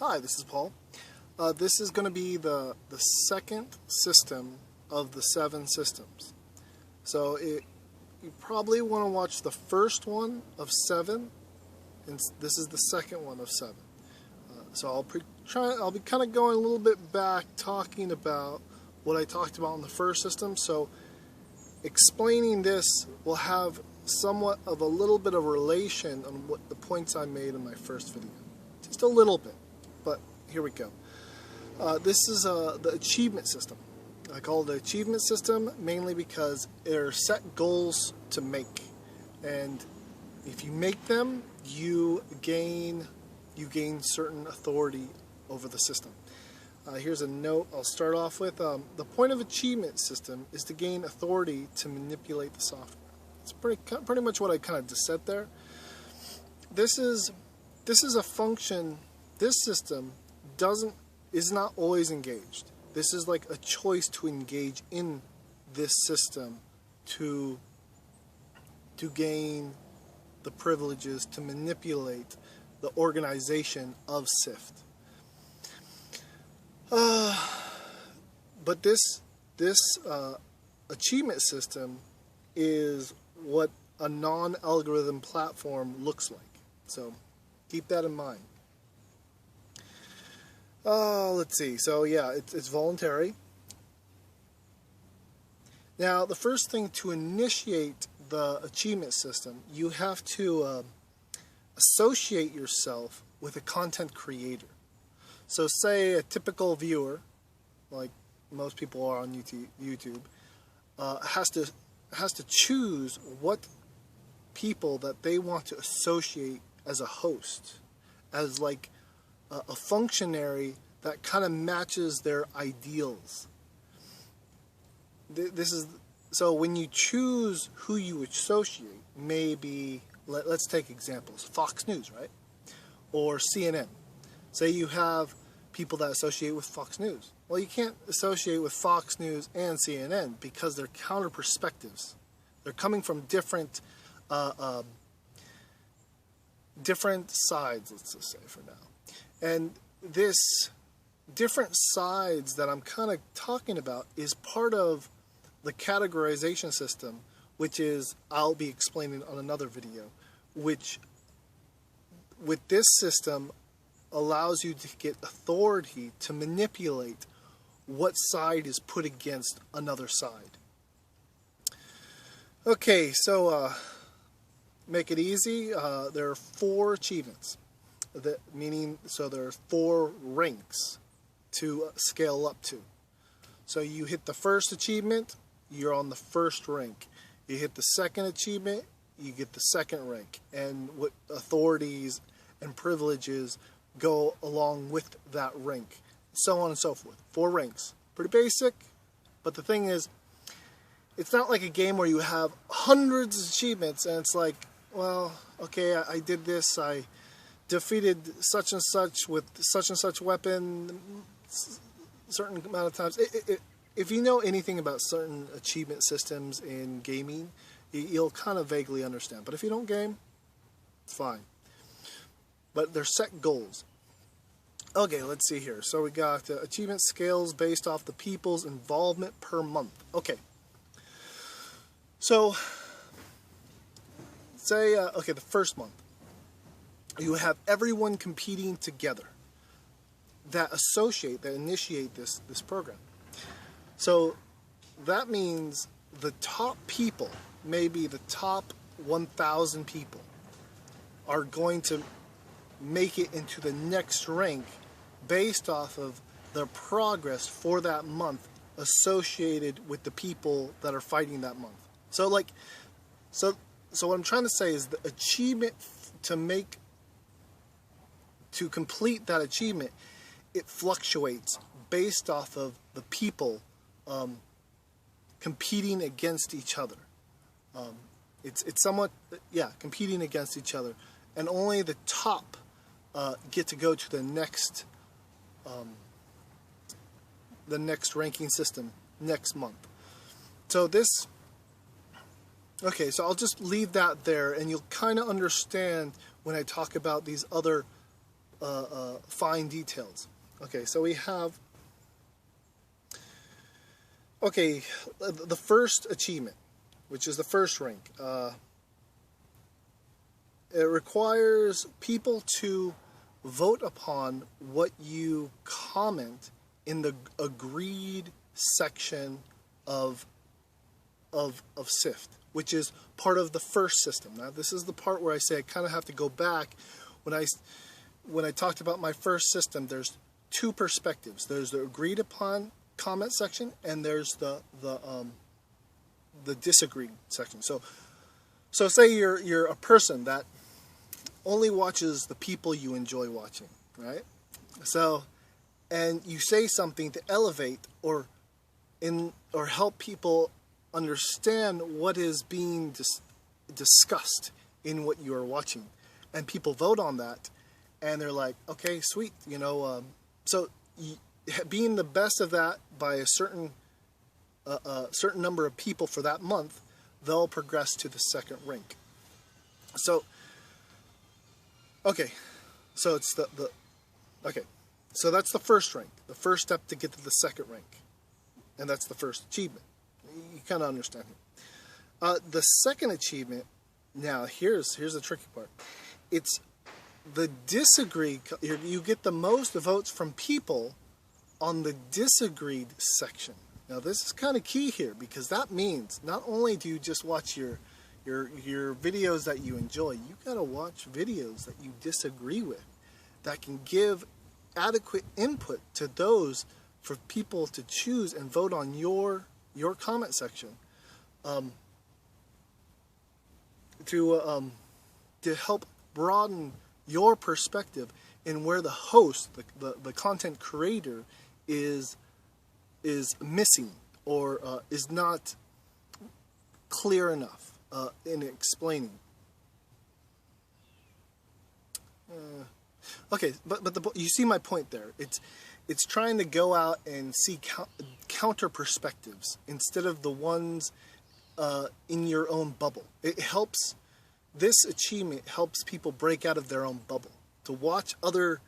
Hi, this is Paul. This is going to be the second system of the 7 systems. So you probably want to watch the first one of 7, and this is the second one of 7. So I'll be kind of going a little bit back, talking about what I talked about in the first system. So explaining this will have somewhat of a little bit of relation on what the points I made in my first video. Just a little bit, but here we go. This is the achievement system. I call it the achievement system mainly because there are set goals to make, and if you make them, you gain certain authority over the system. Here's a note I'll start off with. The point of achievement system is to gain authority to manipulate the software. It's pretty much what I kind of just said there. This is a function. This system is not always engaged. This is like a choice to engage in this system to gain the privileges to manipulate the organization of SIFT. But this achievement system is what a non-algorithm platform looks like. So keep that in mind. Let's see. So yeah, it's voluntary. Now, the first thing to initiate the achievement system, you have to associate yourself with a content creator. So say a typical viewer, like most people are on YouTube, has to choose what people that they want to associate as a host, as like a functionary that kind of matches their ideals. So when you choose who you associate, maybe let's take examples: Fox News, right, or CNN. Say you have people that associate with Fox News. Well, you can't associate with Fox News and CNN because they're counter perspectives. They're coming from different sides, let's just say for now. And this different sides that I'm kind of talking about is part of the categorization system, which is, I'll be explaining on another video, which with this system allows you to get authority to manipulate what side is put against another side. Okay, so make it easy. There are 4 achievements, so there are 4 ranks to scale up to. So you hit the first achievement, you're on the first rank. You hit the second achievement, you get the second rank, and what authorities and privileges go along with that rank, so on and so forth. 4 ranks. Pretty basic, but the thing is, it's not like a game where you have hundreds of achievements and it's like, well, okay, I did this, I defeated such and such with such and such weapon certain amount of times. If you know anything about certain achievement systems in gaming, you'll kind of vaguely understand. But if you don't game, it's fine. But they're set goals. Okay, let's see here. So we got achievement scales based off the people's involvement per month. Okay. So, say, okay, the first month, you have everyone competing together that initiate this program. So that means the top people, maybe the top 1,000 people, are going to make it into the next rank based off of their progress for that month associated with the people that are fighting that month. So what I'm trying to say is the achievement to complete that achievement, it fluctuates based off of the people competing against each other. It's somewhat, yeah, competing against each other, and only the top get to go to the next ranking system next month. So okay, so I'll just leave that there, and you'll kind of understand when I talk about these other fine details. Okay, so we have, okay, the first achievement, which is the first rank. It requires people to vote upon what you comment in the agreed section of SIFT, which is part of the first system. Now, this is the part where I say I kind of have to go back. When I talked about my first system, there's two perspectives. There's the agreed upon comment section, and there's the disagreed section. So say you're a person that only watches the people you enjoy watching, right? So, and you say something to elevate or help people understand what is being discussed in what you are watching, and people vote on that, and they're like, okay, sweet, so being the best of that by a certain number of people for that month, they'll progress to the second rank. So okay, so it's okay, so that's the first rank, the first step to get to the second rank, and that's the first achievement. You kind of understand it. The second achievement, now here's the tricky part. It's the disagree. You get the most votes from people on the disagreed section. Now this is kind of key here, because that means not only do you just watch your videos that you enjoy, you gotta watch videos that you disagree with, that can give adequate input to those for people to choose and vote on your comment section, to help broaden your perspective in where the host, the content creator, is missing or is not clear enough in explaining. Okay, but you see my point there. It's trying to go out and see counter perspectives instead of the ones in your own bubble. It helps. This achievement helps people break out of their own bubble, to watch other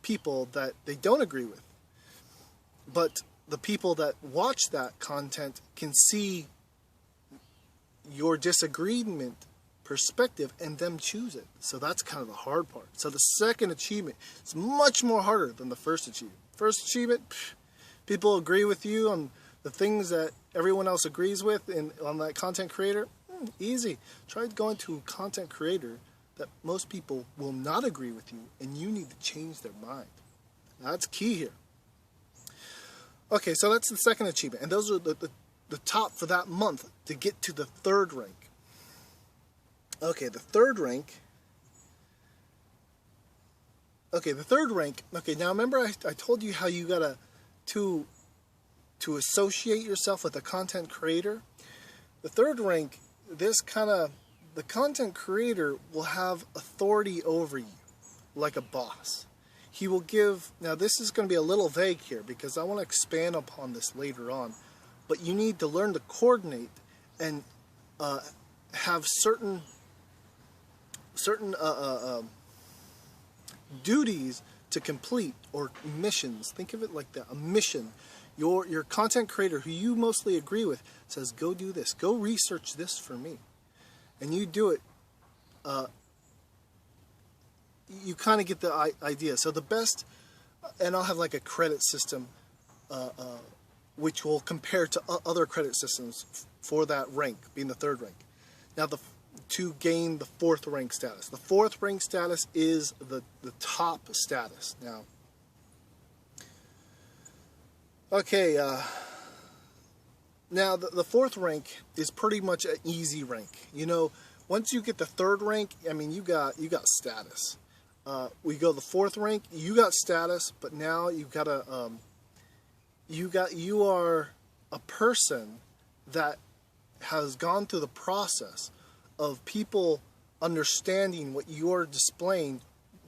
people that they don't agree with. But the people that watch that content can see your disagreement perspective and them choose it. So that's kind of the hard part. So the second achievement is much more harder than the first achievement. First achievement, people agree with you on the things that everyone else agrees with on that content creator. Easy. Try going to a content creator that most people will not agree with you, and you need to change their mind. That's key here. Okay, so that's the second achievement, and those are the top for that month to get to the third rank. Okay, the third rank. Okay, now remember I told you how you gotta to associate yourself with a content creator. The third rank, the content creator will have authority over you, like a boss. He will give, now this is going to be a little vague here because I want to expand upon this later on, but you need to learn to coordinate and have certain duties to complete, or missions. Think of it like that, a mission. Your content creator, who you mostly agree with, says, go do this, go research this for me. And you do it, you kind of get the idea. So the best, and I'll have like a credit system which will compare to other credit systems for that rank, being the third rank. Now to gain the fourth rank status. The fourth rank status is the top status. Now, okay, now the fourth rank is pretty much an easy rank. Once you get the third rank, I mean, you got status. We go the fourth rank, you got status, but now you are a person that has gone through the process of people understanding what you're displaying,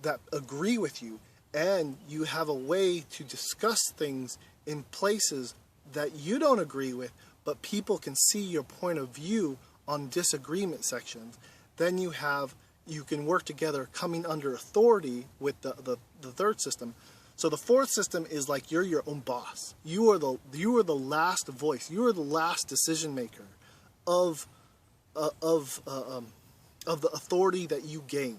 that agree with you, and you have a way to discuss things in places that you don't agree with, but people can see your point of view on disagreement sections. Then you you can work together, coming under authority with the third system. So the fourth system is like you're your own boss. You are the last voice. You are the last decision maker of the authority that you gain.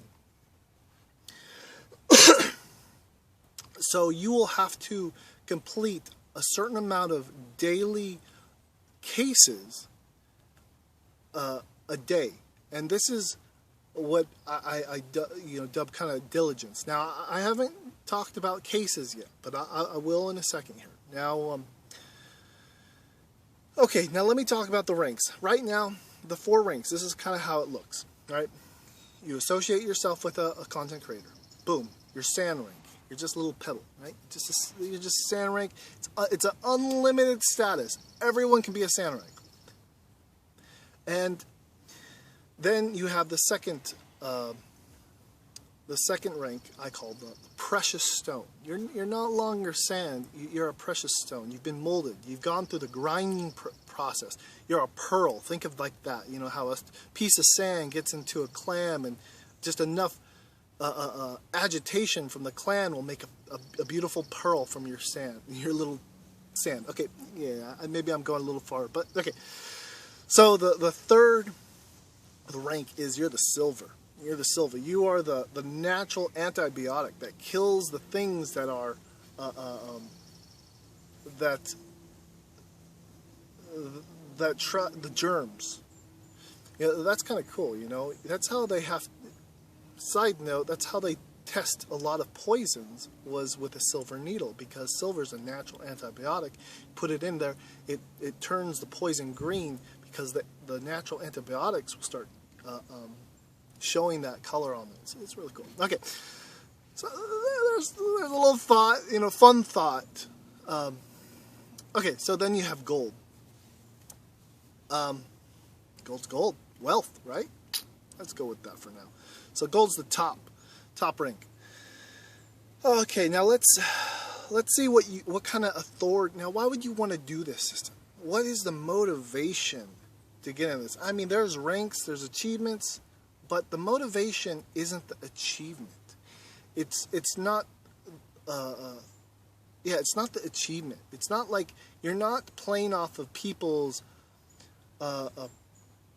So you will have to complete a certain amount of daily cases a day, and this is what I dub kind of diligence. Now, I haven't talked about cases yet, but I will in a second here. Now, okay, now let me talk about the ranks. Right now, the 4 ranks, this is kind of how it looks, right? You associate yourself with a content creator. Boom, you're sand rank. You're just a little pebble, right? You're just sand rank. It's an unlimited status. Everyone can be a sand rank. And then you have the second rank I call the precious stone. You're no longer sand. You're a precious stone. You've been molded. You've gone through the grinding process. You're a pearl. Think of like that. You know how a piece of sand gets into a clam, and just enough agitation from the clam will make a beautiful pearl from your sand, your little sand. Okay, yeah, maybe I'm going a little far, but okay. So the third rank is you're the silver. You're the silver. You are the natural antibiotic that kills the things that are the germs. You know, that's kind of cool. You know, that's how they have. Side note, that's how they test a lot of poisons, was with a silver needle, because silver is a natural antibiotic. Put it in there, it turns the poison green, because the natural antibiotics will start showing that color on them. So it's really cool. Okay, so there's a little thought, fun thought. Okay, so then you have gold. Gold's gold, wealth, right? Let's go with that for now. So gold's the top rank. Okay, now let's see what kind of authority. Now, why would you want to do this system? What is the motivation to get in this? I mean, there's ranks, there's achievements, but the motivation isn't the achievement. It's not. It's not the achievement. It's not like you're not playing off of people's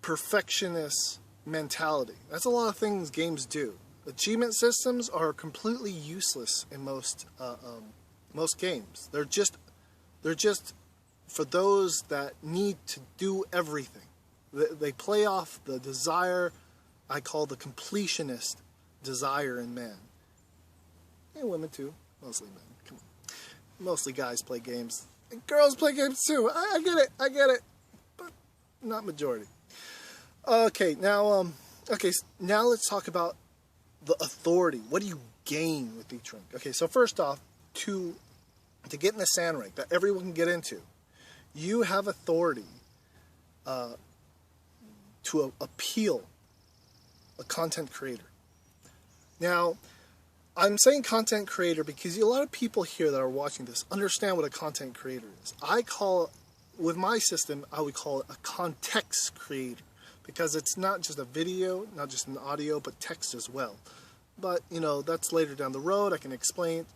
perfectionist mentality. That's a lot of things games do. Achievement systems are completely useless in most games. They're just for those that need to do everything. They play off the desire I call the completionist desire in man. And women too. Mostly men. Come on. Mostly guys play games. And girls play games too. I get it. But not majority. Okay, now let's talk about the authority. What do you gain with each rank? Okay, so first off, to get in the sand rank that everyone can get into, you have authority to appeal a content creator. Now, I'm saying content creator because a lot of people here that are watching this understand what a content creator is. With my system, I would call it a context creator, because it's not just a video, not just an audio, but text as well. But, that's later down the road. I can explain.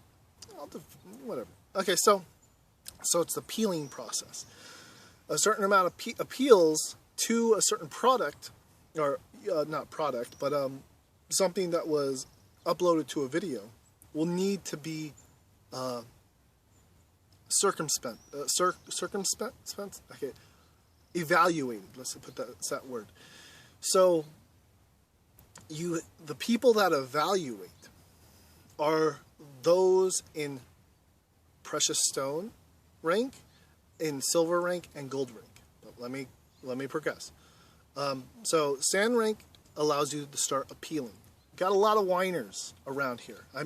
Whatever. Okay, so it's the appealing process. A certain amount of appeals to a certain product, or not product, but something that was uploaded to a video will need to be circumspect. Okay, evaluated. Let's put that word. So the people that evaluate are those in precious stone rank, in silver rank, and gold rank. But let me progress. So sand rank allows you to start appealing. Got a lot of whiners around here. I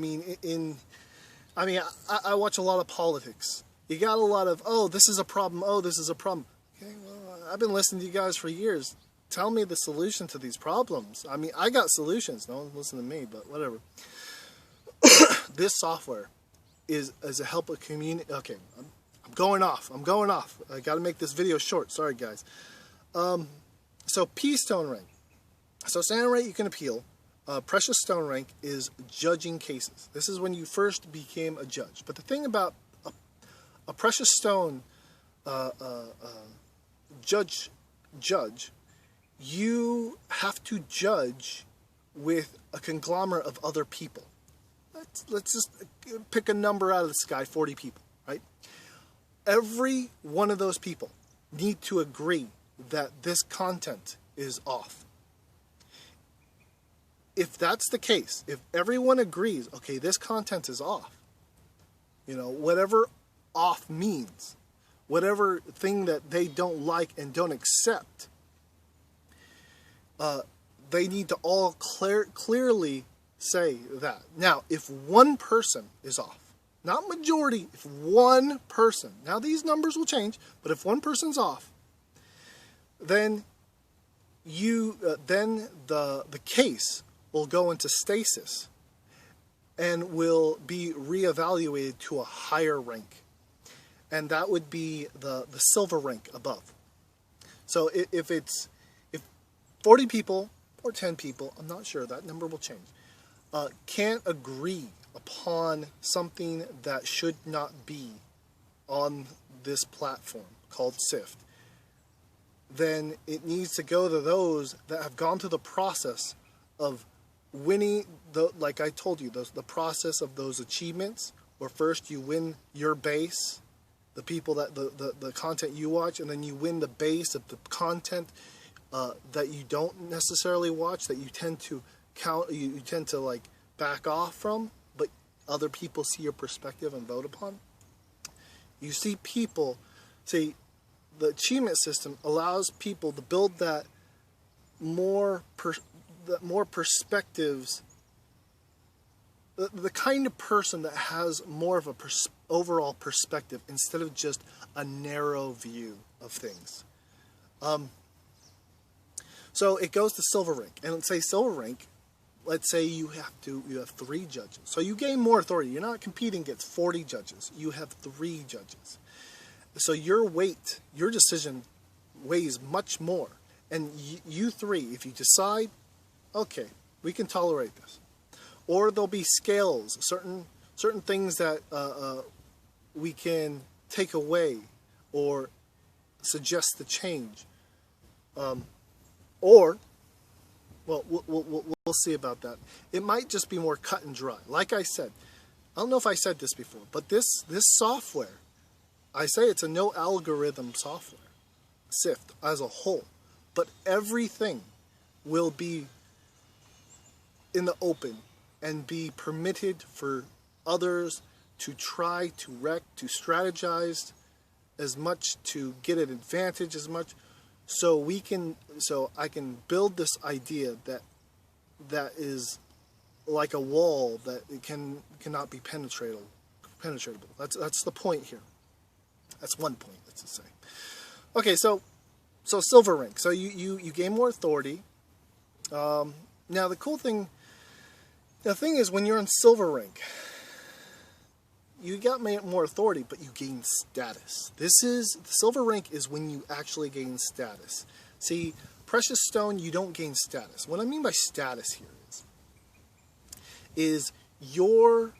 watch a lot of politics. You got a lot of, oh, this is a problem. Oh, this is a problem. Okay, well, I've been listening to you guys for years. Tell me the solution to these problems. I got solutions. No one's listening to me, but whatever. This software is a help a community. Okay, I'm going off. I got to make this video short. Sorry, guys. So P stone rank. So sand rank you can appeal. Precious stone rank is judging cases. This is when you first became a judge. But the thing about a precious stone judge, you have to judge with a conglomerate of other people. Let's just pick a number out of the sky, 40 people, right? Every one of those people need to agree that this content is off. If that's the case, if everyone agrees, okay, this content is off, whatever off means, whatever thing that they don't like and don't accept, they need to all clearly say that. Now, if one person is off, not majority, if one person, now these numbers will change, but if one person's off, then the case will go into stasis and will be reevaluated to a higher rank. And that would be the silver rank above. So if 40 people or 10 people, I'm not sure, that number will change, can't agree upon something that should not be on this platform called SIFT, then it needs to go to those that have gone through the process of winning, like I told you, the process of those achievements, where first you win your base, the people that the content you watch, and then you win the base of the content that you don't necessarily watch, that you tend to like back off from, but other people see your perspective and vote upon. You see people, the achievement system allows people to build that more perspectives, the kind of person that has more of a overall perspective instead of just a narrow view of things. So it goes to silver rank, and let's say silver rank, let's say you have 3 judges. So you gain more authority. You're not competing against 40 judges. You have 3 judges. So your decision weighs much more. And you 3, if you decide, okay, we can tolerate this. Or there'll be scales, certain things that we can take away or suggest the change. Or, well, we'll see about that. It might just be more cut and dry. Like I said, I don't know if I said this before, but this software, I say it's a no algorithm software, SIFT as a whole, but everything will be in the open and be permitted for others to try to strategize as much, to get an advantage as much, so I can build this idea that is like a wall that it cannot be penetratable. That's the point here. That's one point, let's just say. Okay, so silver rank. So you gain more authority. Now the thing is, when you're in silver rank, you got more authority, but you gain status. The silver rank is when you actually gain status. See, precious stone, you don't gain status. What I mean by status here is your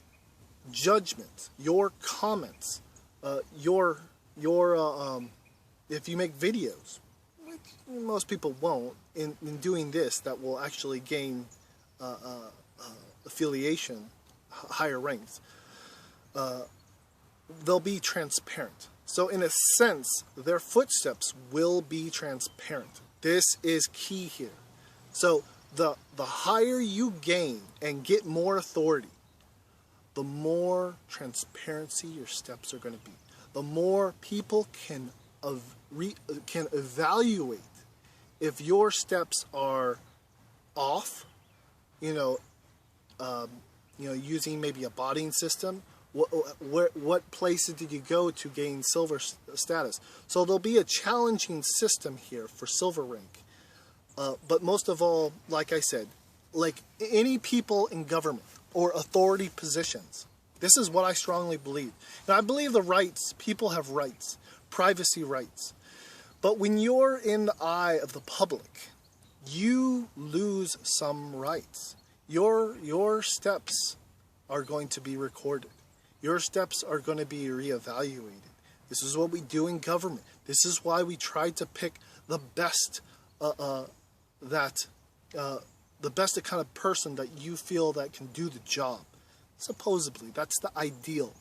judgment, your comments, if you make videos, which most people won't, in doing this, that will actually gain affiliation, higher ranks. They'll be transparent. So in a sense, their footsteps will be transparent. This is key here. So the higher you gain and get more authority, the more transparency your steps are going to be. The more people can evaluate if your steps are off, using maybe a botting system. What places did you go to gain silver status? So there'll be a challenging system here for silver rank. But most of all, like I said, like any people in government or authority positions, this is what I strongly believe. Now, I believe the rights, people have rights, privacy rights. But when you're in the eye of the public, you lose some rights. Your steps are going to be recorded. Your steps are going to be reevaluated. This is what we do in government. This is why we try to pick the best the best kind of person that you feel that can do the job. Supposedly, that's the ideal.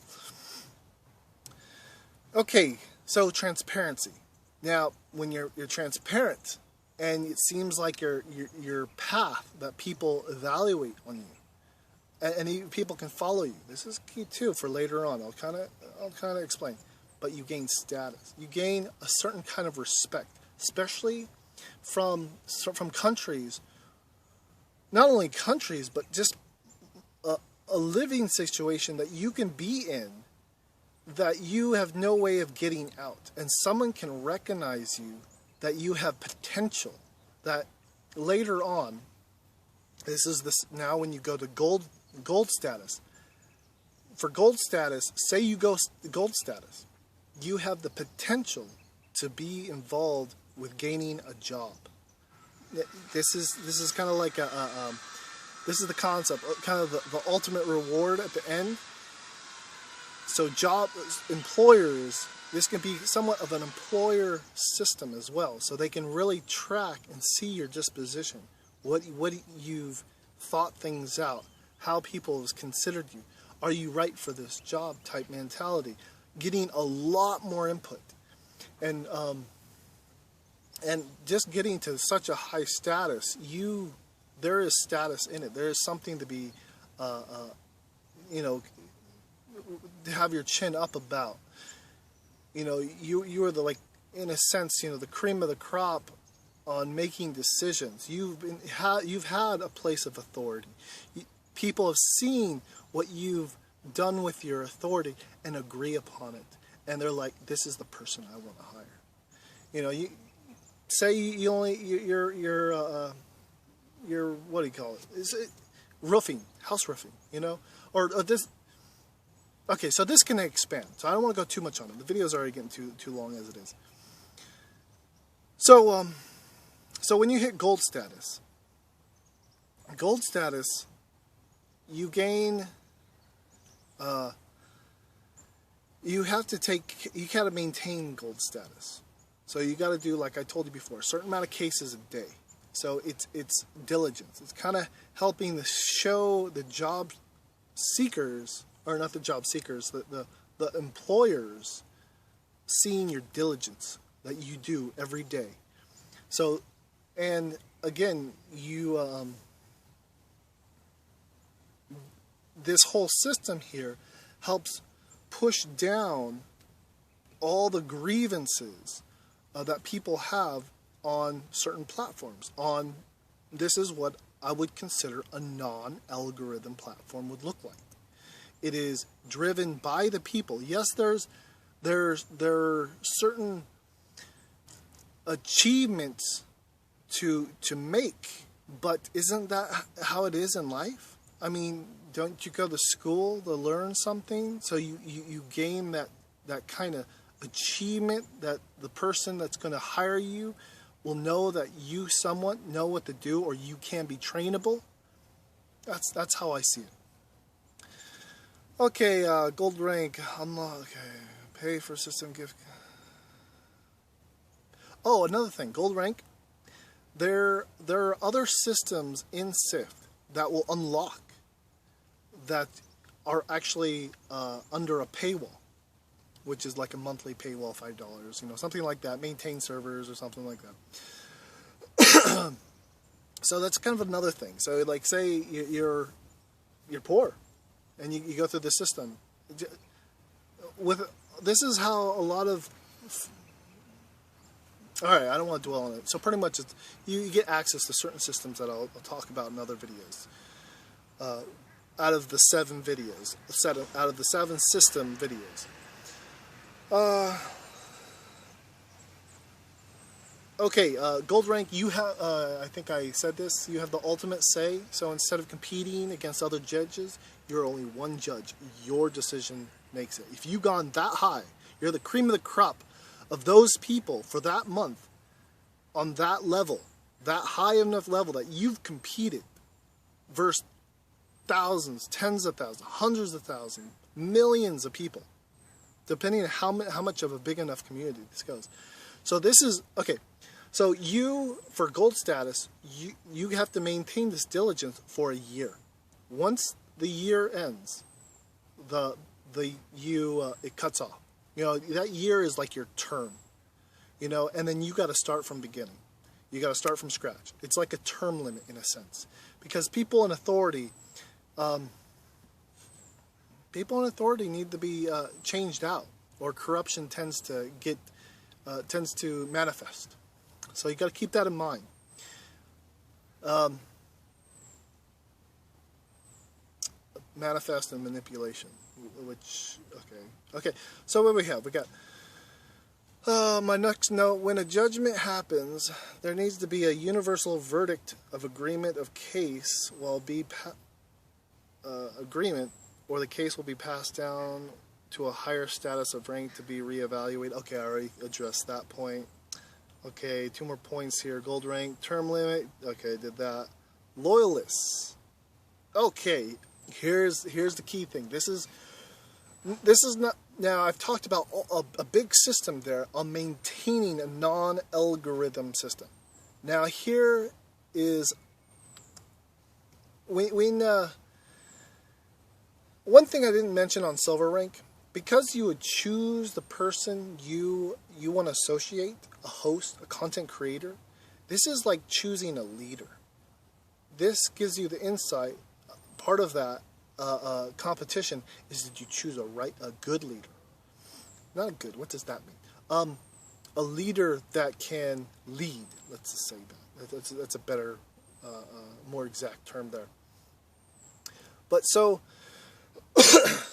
Okay, so transparency. Now, when you're transparent, and it seems like your path that people evaluate on you, and people can follow you. This is key too for later on. I'll kind of explain. But you gain status. You gain a certain kind of respect, especially from countries. Not only countries, but just a living situation that you can be in that you have no way of getting out, and someone can recognize you that you have potential, that later on, now when you go to gold status. For gold status, say you go gold status, you have the potential to be involved with gaining a job. This is kind of like this is the concept, kind of the ultimate reward at the end. So employers, this can be somewhat of an employer system as well. So they can really track and see your disposition, what you've thought things out, how people have considered you. Are you right for this job type mentality? Getting a lot more input. And just getting to such a high status, there is status in it. There is something to be, to have your chin up about. You are the, like, in a sense, the cream of the crop on making decisions. You've had a place of authority. People have seen what you've done with your authority and agree upon it, and they're like, this is the person I want to hire. You say you're what do you call it? Is it roofing, house roofing? Or this. Okay, so this can expand. So I don't want to go too much on it. The video's already getting too long as it is. So when you hit gold status, you gain. You gotta maintain gold status. So you gotta do, like I told you before, a certain amount of cases a day. So it's diligence. It's kind of helping to show the job seekers, or not the job seekers, the employers, seeing your diligence that you do every day. So, and again, this whole system here helps push down all the grievances that people have on certain platforms. This is what I would consider a non-algorithm platform would look like. It is driven by the people. Yes, there are certain achievements to make, but isn't that how it is in life? I mean, don't you go to school to learn something? So you gain that kind of achievement, that the person that's going to hire you will know that you somewhat know what to do, or you can be trainable. That's how I see it. Okay, gold rank, unlock, okay, pay for system gift. Oh, another thing, gold rank. There are other systems in SIFT that will unlock, that are actually under a paywall, which is like a monthly paywall, $5, something like that. Maintain servers or something like that. So that's kind of another thing. So, like, say you're poor, and you go through the system. This is how a lot of. All right, I don't want to dwell on it. So pretty much, you get access to certain systems that I'll talk about in other videos. Out of the 7 videos, out of the 7 system videos. Okay, gold rank, you have, I think I said this, you have the ultimate say. So instead of competing against other judges, you're only one judge. Your decision makes it. If you've gone that high, you're the cream of the crop of those people for that month, on that level, that high enough level that you've competed versus thousands, tens of thousands, hundreds of thousands, millions of people, depending on how much of a big enough community this goes. So this is, okay, so you, for gold status, you have to maintain this diligence for a year. Once the year ends, it cuts off. You know, that year is like your term, you know, and then you got to start from beginning. You got to start from scratch. It's like a term limit in a sense, because people in authority need to be changed out, or corruption tends to manifest. So you got to keep that in mind. Manifest and manipulation, which, okay. So what we have, we got my next note: when a judgment happens, there needs to be a universal verdict of agreement of case, agreement, or the case will be passed down to a higher status of rank to be reevaluated. Okay, I already addressed that point. Okay, 2 more points here. Gold rank, term limit. Okay, did that. Loyalists. Okay, here's the key thing. This is not. Now, I've talked about a big system there on maintaining a non-algorithm system. Now, here is one thing I didn't mention on silver rank. Because you would choose the person you want to associate, a host, a content creator, this is like choosing a leader. This gives you the insight. Part of that competition is that you choose a good leader. Not a good, what does that mean? A leader that can lead, let's just say that. That's a better, more exact term there. But so,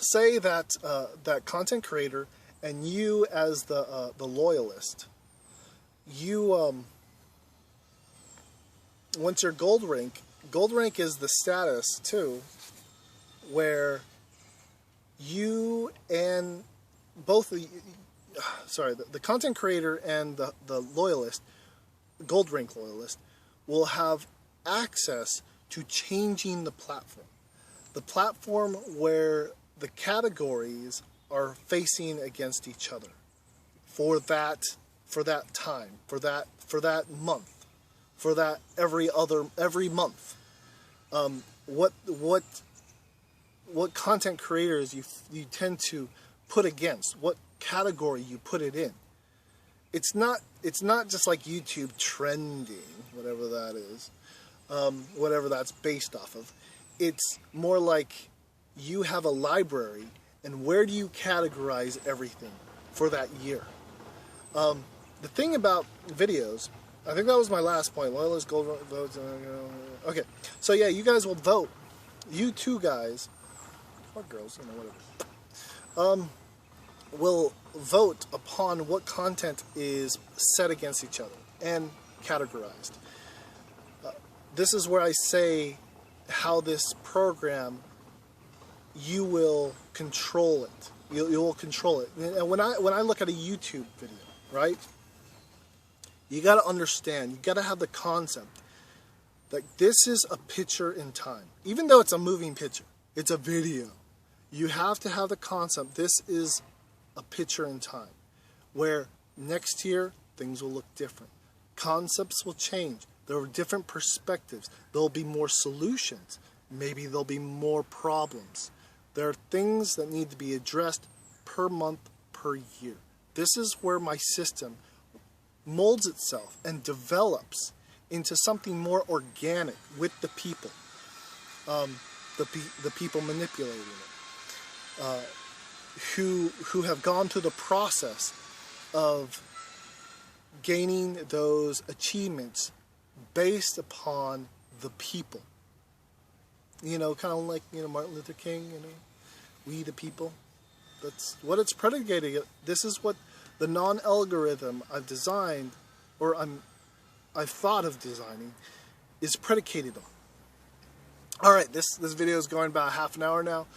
say that that content creator and you as the loyalist, you once you're gold rank is the status too, where you and both the content creator and the loyalist, gold rank loyalist, will have access to changing the platform. The platform where the categories are facing against each other for that time, for that month, for that every month. What content creators you tend to put against, what category you put it in. It's not just like YouTube trending, whatever that is, whatever that's based off of. It's more like you have a library, and where do you categorize everything for that year? The thing about videos, I think that was my last point. Loyalist, gold votes. Okay, so yeah, you guys will vote. You two guys, or girls, whatever, will vote upon what content is set against each other and categorized. This is where I say how this program, you will control it. You will control it. And when I look at a YouTube video, right? You got to understand. You got to have the concept that this is a picture in time. Even though it's a moving picture, it's a video. You have to have the concept. This is a picture in time, where next year things will look different. Concepts will change. There are different perspectives. There will be more solutions. Maybe there'll be more problems. There are things that need to be addressed per month, per year. This is where my system molds itself and develops into something more organic with the people, the people manipulating it, who have gone through the process of gaining those achievements based upon the people. You know, kind of like, Martin Luther King, we the people. That's what it's predicated. This is what the non-algorithm I've designed, or I've thought of designing, is predicated on. Alright, this video is going about half an hour now.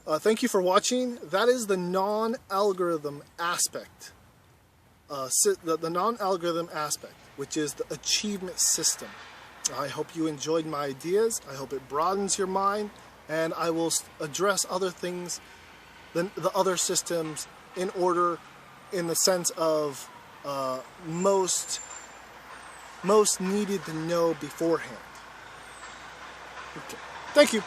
Thank you for watching. That is the non-algorithm aspect. The non-algorithm aspect, which is the achievement system. I hope you enjoyed my ideas. I hope it broadens your mind. and I will address other things, the other systems, in order, in the sense of most needed to know beforehand. Okay. Thank you.